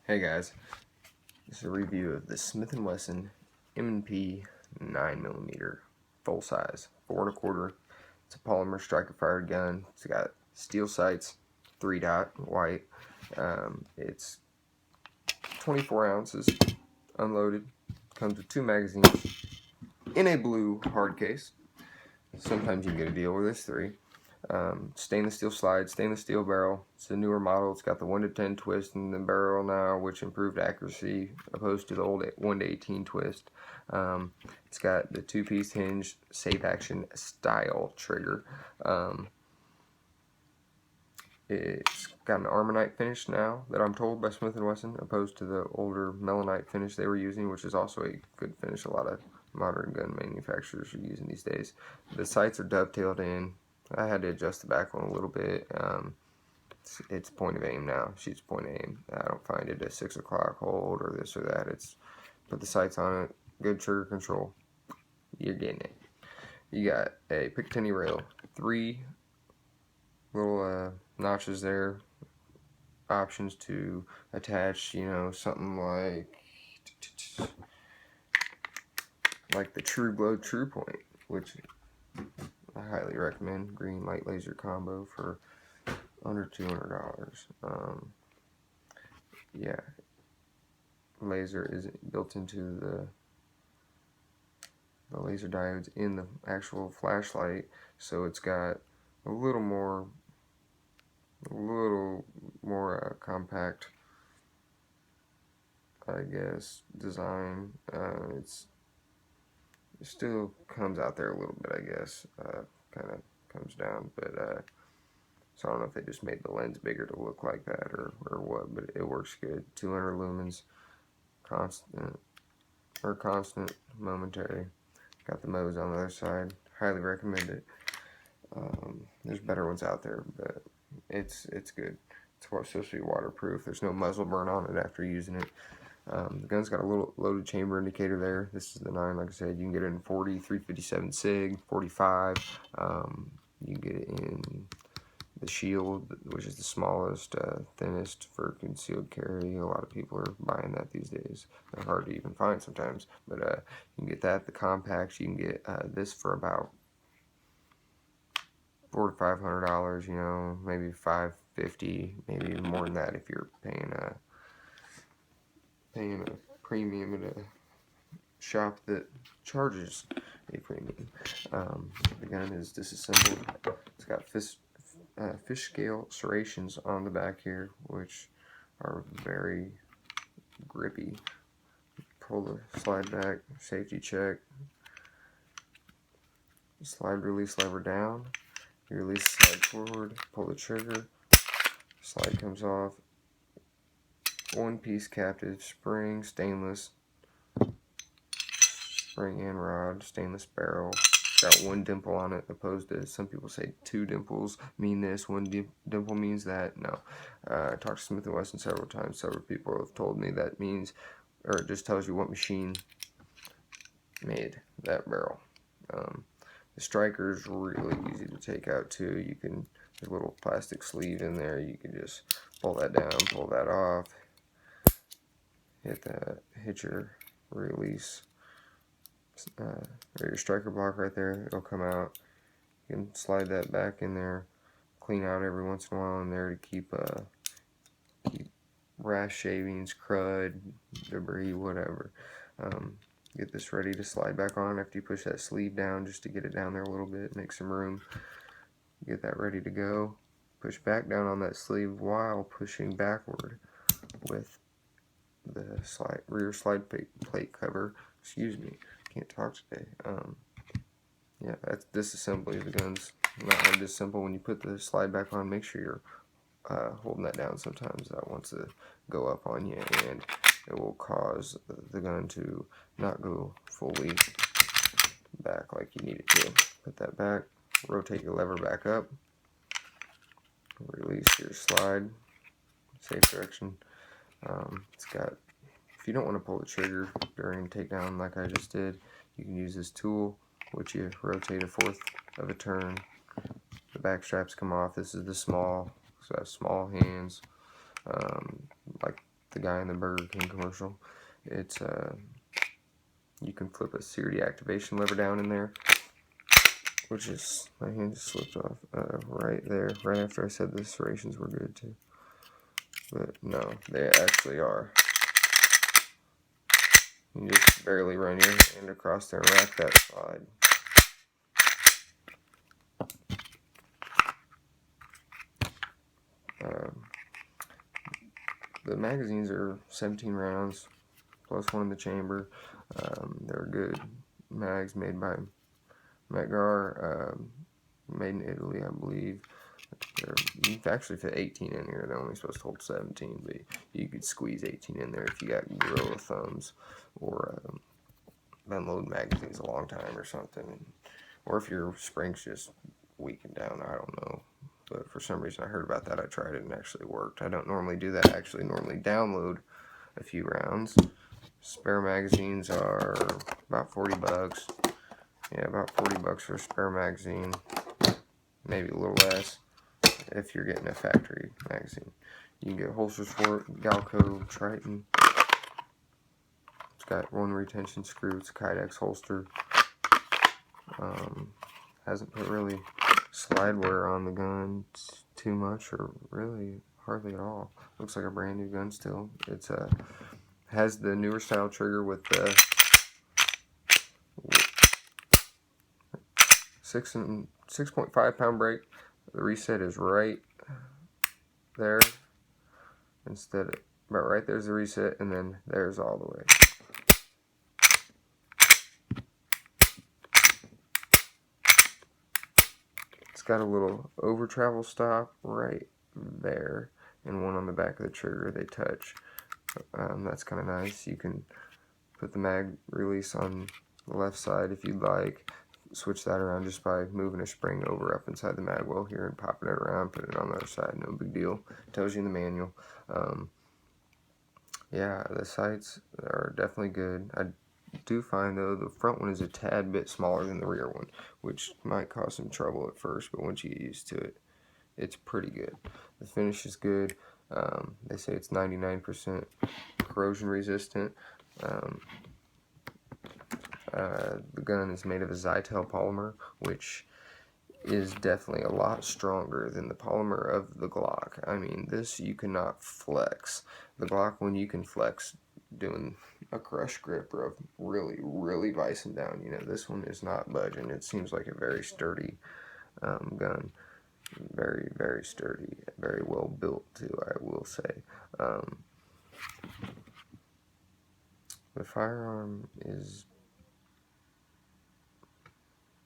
Hey guys, this is a review of the Smith & Wesson M&P 9mm full size 4 1/4. It's a polymer striker fired gun. It's got steel sights, 3-dot white. It's 24 ounces unloaded. Comes with 2 magazines in a blue hard case. Sometimes you can get a deal where there's 3. Stainless steel slide, stainless steel barrel. It's a newer model. It's got the 1-to-10 twist in the barrel now, which improved accuracy opposed to the old 1-to-18 twist. It's got the 2-piece hinge, safe action style trigger. It's got an armonite finish now that I'm told by Smith & Wesson, opposed to the older melanite finish they were using, which is also a good finish a lot of modern gun manufacturers are using these days. The sights are dovetailed in. I had to adjust the back one a little bit. It's point of aim now. Shoots point of aim. I don't find it a 6 o'clock hold or this or that. It's put the sights on it. Good trigger control. You're getting it. You got a Picatinny rail. 3 little notches there. Options to attach, something like the True Glow True Point, which I highly recommend. Green light laser combo for under $200. Yeah, laser is built into the laser diodes in the actual flashlight, so it's got a little more compact, I guess, design. It still comes out there a little bit, I guess. Kind of comes down, but so I don't know if they just made the lens bigger to look like that or what, but it works good. 200 lumens, constant, momentary. Got the Mo's on the other side. Highly recommend it. There's better ones out there, but it's good. It's supposed to be waterproof. There's no muzzle burn on it after using it. The gun's got a little loaded chamber indicator there. This is the 9, like I said. You can get it in 40, 357 SIG, 45. You can get it in the Shield, which is the smallest, thinnest for concealed carry. A lot of people are buying that these days. They're hard to even find sometimes, but you can get that. The compacts, you can get this for about $400 to $500. Maybe $550, maybe even more than that if you're paying a premium at a shop that charges a premium. The gun is disassembled. It's got fish scale serrations on the back here, which are very grippy. Pull the slide back, safety check. Slide, release lever down. You release, slide forward, pull the trigger. Slide comes off. 1-piece captive spring, stainless spring and rod, stainless barrel. Got 1 dimple on it, opposed to some people say 2 dimples mean this, 1 dimple means that. No. I talked to Smith & Wesson several times. Several people have told me that means, or it just tells you what machine made that barrel. The striker is really easy to take out too. You can, there's a little plastic sleeve in there. You can just pull that down, pull that off. Hit your release, or your striker block right there. It'll come out. You can slide that back in there, clean out every once in a while in there to keep rash shavings, crud, debris, whatever. Get this ready to slide back on after you push that sleeve down, just to get it down there a little bit, make some room. Get that ready to go. Push back down on that sleeve while pushing backward with the rear slide plate cover. Excuse me, can't talk today. Yeah, that's disassembly. The gun's not hard to disassemble. When you put the slide back on, make sure you're holding that down. Sometimes that wants to go up on you, and it will cause the gun to not go fully back like you need it to. Put that back, rotate your lever back up, release your slide, safe direction. It's got, if you don't want to pull the trigger during takedown like I just did, you can use this tool, which you rotate 1/4 of a turn. The back straps come off. This is the small, so I have small hands, like the guy in the Burger King commercial. It's you can flip a sear deactivation lever down in there, which is, my hand just slipped off right there, right after I said the serrations were good too. But no, they actually are. You just barely run your hand across there and rack that slide. The magazines are 17 rounds, plus one in the chamber. They're good mags made by Medgar, made in Italy, I believe. You can actually fit 18 in here. They're only supposed to hold 17, but you could squeeze 18 in there if you got gorilla thumbs or been loading magazines a long time or something, or if your spring's just weakened down. I don't know, but for some reason I heard about that. I tried it and it actually worked. I don't normally do that. I actually normally download a few rounds. Spare magazines are about 40 bucks. Yeah, about 40 bucks for a spare magazine, maybe a little less if you're getting a factory magazine. You can get holsters for it, Galco, Triton. It's got one retention screw. It's a Kydex holster. Hasn't put really slide wear on the gun too much, or really hardly at all. Looks like a brand new gun still. It's has the newer style trigger with the 6.5 pound brake. The reset is right there. Instead of, about right there's the reset, and then there's all the way. It's got a little over travel stop right there, and one on the back of the trigger. They touch. That's kind of nice. You can put the mag release on the left side if you'd like. Switch that around just by moving a spring over up inside the mag well here and popping it around, put it on the other side. No big deal. It tells you in the manual. Yeah, the sights are definitely good. I do find though the front one is a tad bit smaller than the rear one, which might cause some trouble at first, but once you get used to it, it's pretty good. The finish is good. They say it's 99% corrosion resistant. The gun is made of a Zytel polymer, which is definitely a lot stronger than the polymer of the Glock. I mean, this you cannot flex. The Glock one you can flex doing a crush grip or really, really vicing down. You know, this one is not budging. It seems like a very sturdy gun. Very, very sturdy. Very well built, too, I will say. The firearm is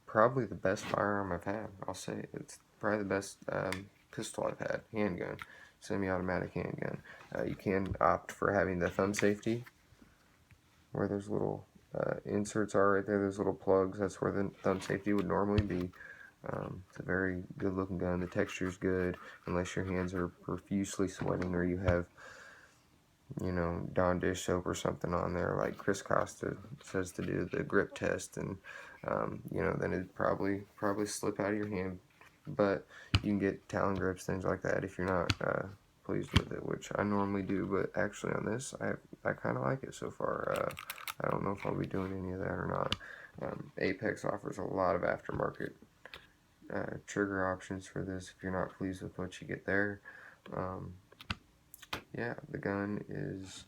probably the best firearm I've had. I'll say it's probably the best pistol I've had. Handgun, semi-automatic handgun. You can opt for having the thumb safety, where those little inserts are right there. Those little plugs. That's where the thumb safety would normally be. It's a very good-looking gun. The texture's good, unless your hands are profusely sweating or you have, you know, Dawn dish soap or something on there, like Chris Costa says to do the grip test, and you know, then it'd probably slip out of your hand. But you can get Talon grips, things like that, if you're not pleased with it, which I normally do. But actually on this, I kind of like it so far. I don't know if I'll be doing any of that or not. Apex offers a lot of aftermarket trigger options for this if you're not pleased with what you get there. Yeah, the gun is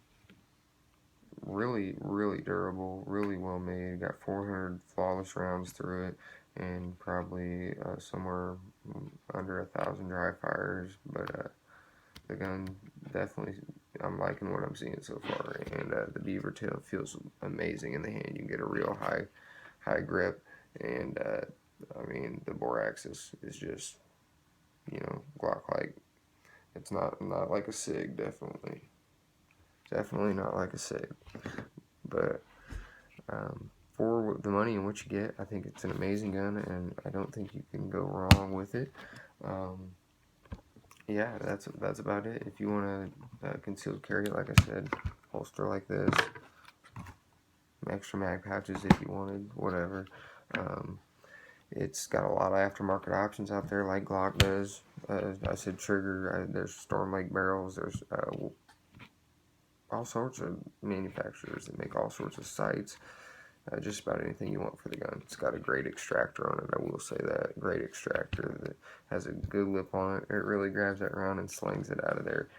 really, really durable, really well made. Got 400 flawless rounds through it, and probably somewhere under 1,000 dry fires. But the gun definitely, I'm liking what I'm seeing so far, and the beaver tail feels amazing in the hand. You can get a real high grip, and I mean, the borax is just, you know, Glock-like. It's not like a SIG, definitely not like a SIG. But for the money and what you get, I think it's an amazing gun, and I don't think you can go wrong with it. Yeah, that's about it. If you want to concealed carry, like I said, holster like this, extra mag pouches if you wanted, whatever. It's got a lot of aftermarket options out there, like Glock does. I said trigger. There's Storm Lake barrels. There's all sorts of manufacturers that make all sorts of sights. Just about anything you want for the gun. It's got a great extractor on it, I will say that. Great extractor that has a good lip on it. It really grabs that round and slings it out of there.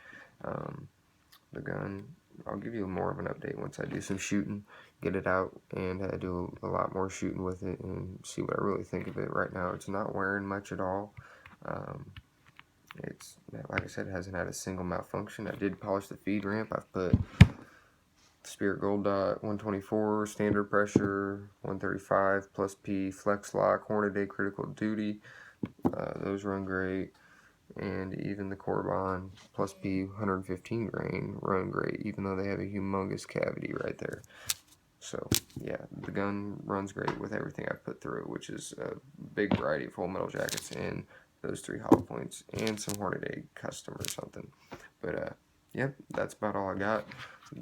The gun, I'll give you more of an update once I do some shooting, get it out, and do a lot more shooting with it and see what I really think of it. Right now, it's not wearing much at all. It's, like I said, it hasn't had a single malfunction. I did polish the feed ramp. I've put Spirit Gold Dot 124, standard pressure, 135, plus P, flex lock, Hornady critical duty. Those run great. And even the Corbon plus P 115 grain run great, even though they have a humongous cavity right there. So yeah, the gun runs great with everything I put through it, which is a big variety of full metal jackets and those 3 hollow points and some Hornady custom or something. But yep, that's about all I got.